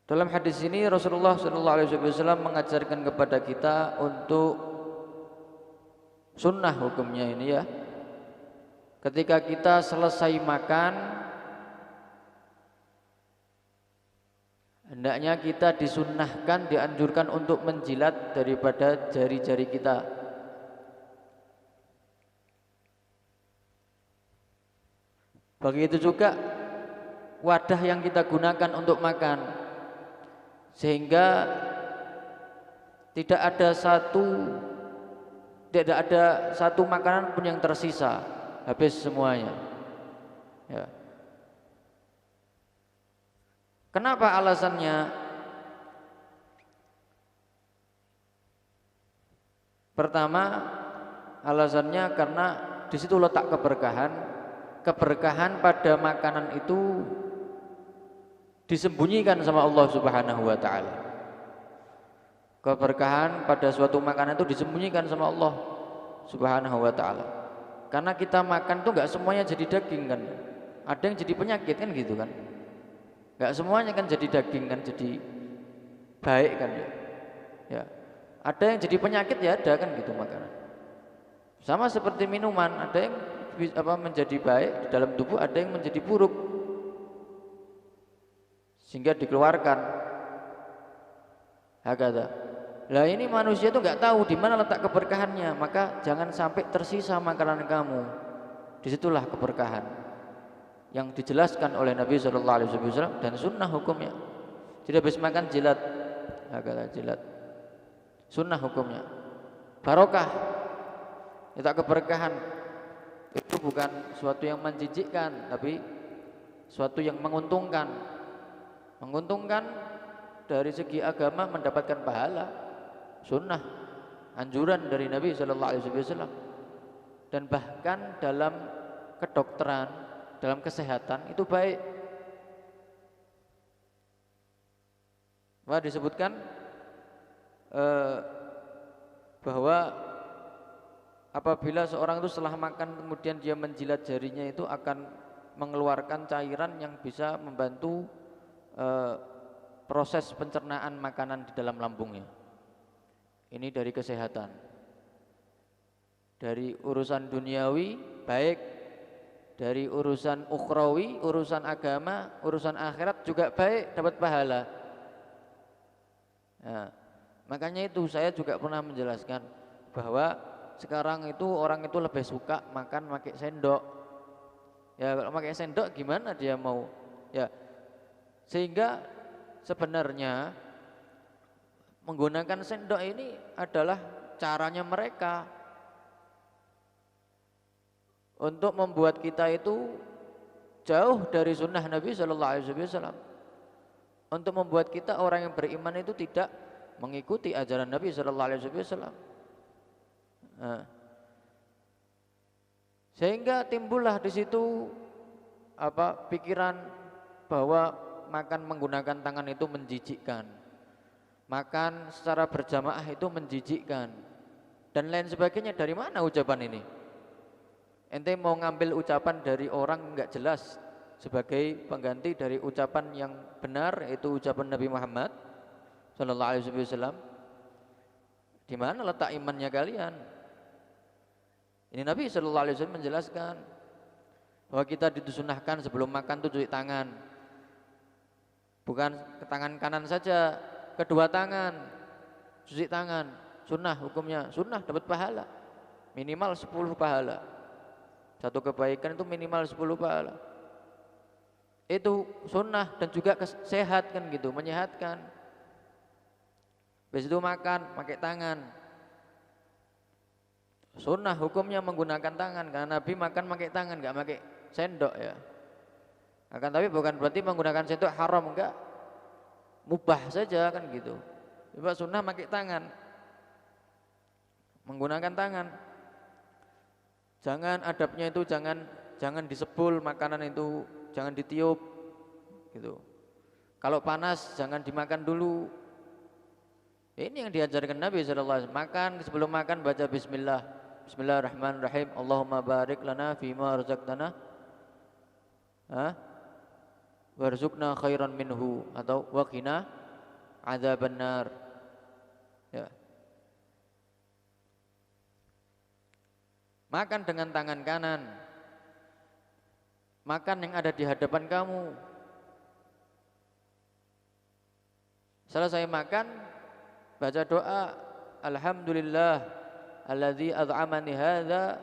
Dalam hadis ini Rasulullah SAW mengajarkan kepada kita untuk sunnah hukumnya ini ya. Ketika kita selesai makan, hendaknya kita disunnahkan, dianjurkan untuk menjilat daripada jari-jari kita. Begitu juga wadah yang kita gunakan untuk makan, sehingga tidak ada satu makanan pun yang tersisa, habis semuanya. Ya. Kenapa alasannya? Pertama, alasannya karena di situ letak keberkahan. Keberkahan pada makanan itu disembunyikan sama Allah Subhanahu wa taala. Keberkahan pada suatu makanan itu disembunyikan sama Allah Subhanahu wa taala. Karena kita makan tuh enggak semuanya jadi daging kan. Ada yang jadi penyakit kan gitu kan. Enggak semuanya kan jadi daging kan, jadi baik kan ya. Ya. Ada yang jadi penyakit ya ada kan gitu makanan. Sama seperti minuman, ada yang menjadi baik di dalam tubuh, ada yang menjadi buruk sehingga dikeluarkan. Hakata. Lah ini manusia itu nggak tahu di mana letak keberkahannya, maka jangan sampai tersisa makanan kamu. Disitulah keberkahan yang dijelaskan oleh Nabi Shallallahu Alaihi Wasallam dan sunnah hukumnya. Tidak habis makan jilat, hakata jilat. Sunnah hukumnya. Barokah, letak keberkahan. Itu bukan suatu yang menjijikkan, tapi suatu yang menguntungkan. Menguntungkan dari segi agama, mendapatkan pahala. Sunnah, anjuran dari Nabi Shallallahu Alaihi Wasallam. Dan bahkan dalam kedokteran, dalam kesehatan itu baik. Wah, disebutkan bahwa apabila seorang itu setelah makan kemudian dia menjilat jarinya itu akan mengeluarkan cairan yang bisa membantu proses pencernaan makanan di dalam lambungnya. Ini dari kesehatan. Dari urusan duniawi baik, dari urusan ukhrawi, urusan agama, urusan akhirat juga baik, dapat pahala. Nah, makanya itu saya juga pernah menjelaskan bahwa sekarang itu orang itu lebih suka makan pakai sendok. Ya kalau pakai sendok gimana dia mau? Ya. Sehingga sebenarnya menggunakan sendok ini adalah caranya mereka untuk membuat kita itu jauh dari sunnah Nabi Shallallahu Alaihi Wasallam. Untuk membuat kita orang yang beriman itu tidak mengikuti ajaran Nabi Shallallahu Alaihi Wasallam. Nah, sehingga timbullah di situ pikiran bahwa makan menggunakan tangan itu menjijikkan, makan secara berjamaah itu menjijikkan, dan lain sebagainya. Dari mana ucapan ini? Ente mau ngambil ucapan dari orang nggak jelas sebagai pengganti dari ucapan yang benar, yaitu ucapan Nabi Muhammad Sallallahu Alaihi Wasallam. Di mana letak imannya kalian? Ini Nabi Shallallahu Alaihi Wasallam menjelaskan bahwa kita disunahkan sebelum makan itu cuci tangan, bukan ke tangan kanan saja, kedua tangan cuci tangan. Sunnah hukumnya, sunnah dapat pahala minimal 10 pahala. Satu kebaikan itu minimal 10 pahala. Itu sunnah dan juga sehat kan gitu, menyehatkan. Habis itu makan pakai tangan. Sunnah hukumnya menggunakan tangan, karena Nabi makan pakai tangan, enggak pakai sendok ya. Akan tapi bukan berarti menggunakan sendok haram, enggak. Mubah saja kan gitu. Coba sunnah pakai tangan. Menggunakan tangan. Jangan adabnya itu jangan disebul makanan itu, jangan ditiup gitu. Kalau panas jangan dimakan dulu. Ini yang diajarkan Nabi sallallahu alaihi wasallam. Makan, sebelum makan baca bismillah. Bismillahirrahmanirrahim. Allahumma barik lana fima razaqtana. Warzuqna khairan minhu atau waqina adzaban nar. Ya. Makan dengan tangan kanan. Makan yang ada di hadapan kamu. Setelah saya makan, baca doa, alhamdulillah alladzi at'amani hadza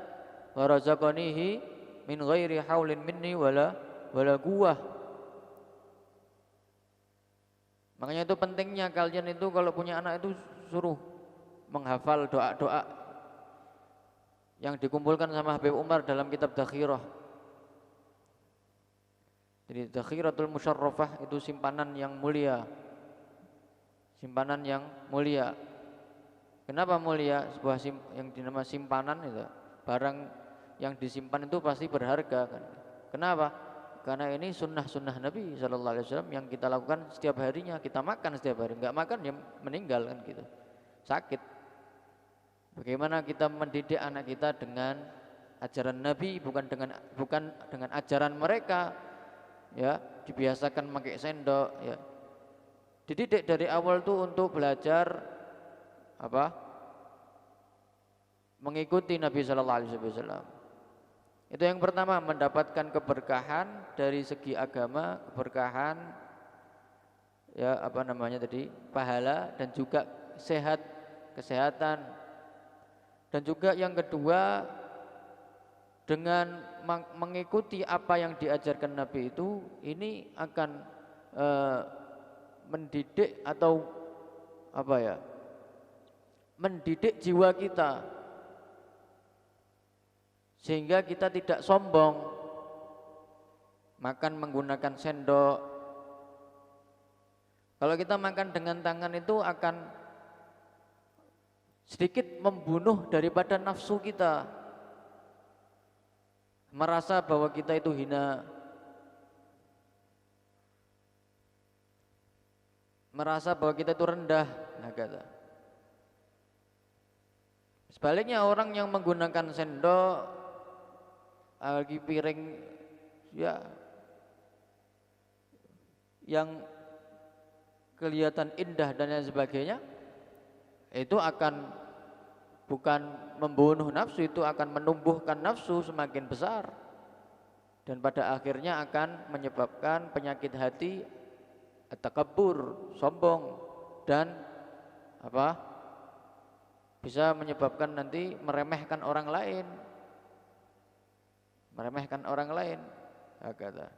wa razaqanihi min ghairi haulin minni wala quwwah. Makanya itu pentingnya kalian itu kalau punya anak itu suruh menghafal doa-doa yang dikumpulkan sama Habib Umar dalam kitab Dakhirah. Jadi Dakhiratul Musyarrafah itu simpanan yang mulia. Simpanan yang mulia. Kenapa mulia? Sebuah yang dinama simpanan itu, barang yang disimpan itu pasti berharga kan. Kenapa? Karena ini sunnah Nabi Sallallahu Alaihi Wasallam yang kita lakukan setiap harinya. Kita makan setiap hari, nggak makan ya meninggal kan gitu, sakit. Bagaimana kita mendidik anak kita dengan ajaran Nabi, bukan dengan ajaran mereka, ya dibiasakan pakai sendok, ya dididik dari awal tuh untuk belajar apa? Mengikuti Nabi Sallallahu Alaihi Wasallam. Itu yang pertama, mendapatkan keberkahan dari segi agama, keberkahan ya apa namanya tadi, pahala dan juga kesehatan. Dan juga yang kedua, dengan mengikuti apa yang diajarkan Nabi itu, ini akan mendidik atau apa ya? Mendidik jiwa kita. Sehingga kita tidak sombong, makan menggunakan sendok. Kalau kita makan dengan tangan itu akan sedikit membunuh daripada nafsu kita, merasa bahwa kita itu hina, merasa bahwa kita itu rendah. Nah, kata. Sebaliknya orang yang menggunakan sendok, lagi piring ya yang kelihatan indah dan lain sebagainya, itu akan bukan membunuh nafsu, itu akan menumbuhkan nafsu semakin besar dan pada akhirnya akan menyebabkan penyakit hati, takabbur, sombong, dan apa, bisa menyebabkan nanti meremehkan orang lain, kata.